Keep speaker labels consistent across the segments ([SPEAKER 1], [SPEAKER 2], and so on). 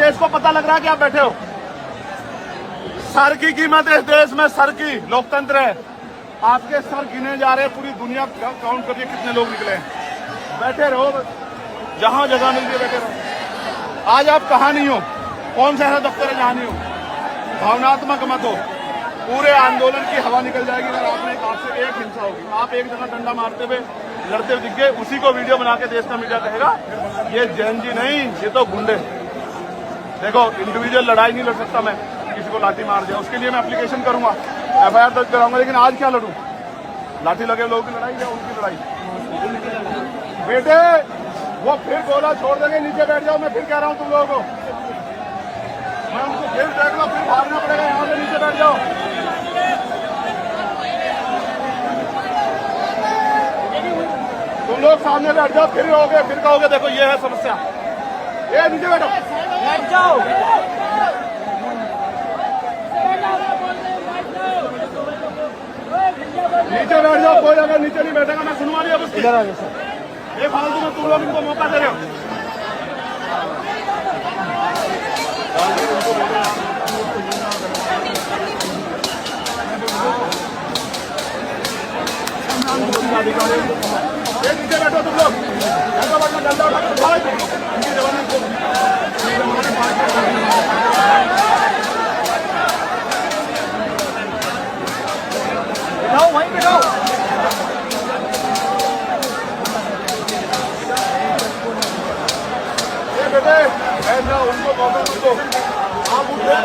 [SPEAKER 1] देश को पता लग रहा है कि आप बैठे हो। सर की कीमत इस देश में, सर की लोकतंत्र है। आपके सर गिने जा रहे हैं, पूरी दुनिया काउंट करिए कितने लोग निकले हैं। बैठे रहो, जहां जगह मिल रही बैठे रहो। आज आप कहाँ नहीं हो, कौन सा ऐसा दफ्तर है जहां नहीं हो। भावनात्मक मत हो, पूरे आंदोलन की हवा निकल जाएगी अगर आपसे एक हिंसा होगी। आप एक जगह डंडा मारते हुए लड़ते हुए दिख गए, उसी को वीडियो बना के देश का मीडिया कहेगा ये जैन जी नहीं, ये तो गुंडे। देखो, इंडिविजुअल लड़ाई नहीं लड़ सकता मैं, किसी को लाठी मार दिया उसके लिए मैं एप्लीकेशन करूंगा, FIR दर्ज कराऊंगा, लेकिन आज क्या लड़ूं? लाठी लगे लोगों की लड़ाई या उनकी लड़ाई? बेटे वो फिर गोला छोड़ देंगे, नीचे बैठ जाओ। मैं फिर कह रहा हूं तुम लोगों को, मैं उनको फिर देख लो, फिर भागना पड़ेगा, यहाँ से नीचे बैठ जाओ। तुम लोग सामने बैठ जाओ, फिर कहोगे देखो ये है समस्या। ये नीचे बैठो, बैठ जाओ। नीचे बैठ जाओ, कोई अगर नीचे नहीं बैठेगा मैं सुनवा नहीं अब उसकी। ये फालतू में तुम लोग इनको मौका दे रहे हो। नीचे बैठो तुम लोग, ऐसा वरना डंडा उठा कर भाग इनकी जवानी को। बैठाओ, वहीं बैठाओ। ये बेटे ऐसा उनको मौका मत दो। आप उठे,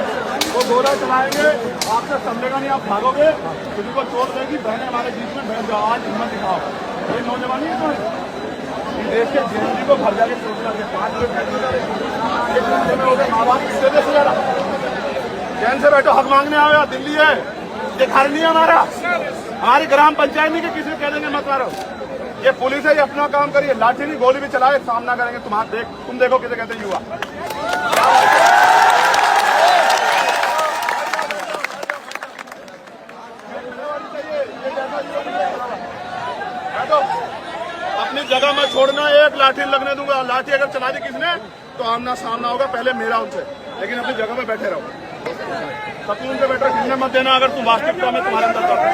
[SPEAKER 1] वो गोला चलाएंगे, आपसे समझेगा नहीं, आप भागोगे, किसी को चोट देगी, बहने हमारे बीच में बैठ जाओ। आज हिम्मत दिखाओ, ये नौजवानी है तुम्हें देश के जेएनजी को भर जाके चोट लगे। 5 लोग में हो गए, माँ बाप किससे दे सजा। चैन से बैठो, हक मांगने आओ। दिल्ली है, ये घर नहीं है हमारा, हमारी ग्राम पंचायत नहीं कि किसी को कह देंगे मत मारो। ये पुलिस है, ये अपना काम करिए। लाठी नहीं, गोली भी चलाए, सामना करेंगे। तुम देखो किसे कहते हैं युवा। अपनी जगह में छोड़ना, एक लाठी लगने दूंगा। लाठी अगर चला दी किसने तो आमना सामना होगा, पहले मेरा उनसे। लेकिन अपनी जगह में बैठे रहो, सकून से बैठो, किसने मत देना। अगर तुम वास्तविकता में तुम्हारे अंदर करते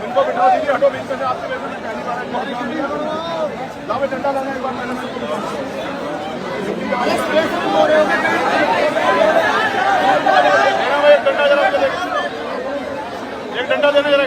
[SPEAKER 1] उनको बिठा दीजिए, हटो बीच में से। आपसे वैसे पहली बार झंडा लाना, एक बार मैंने एक डंडा देने जरा।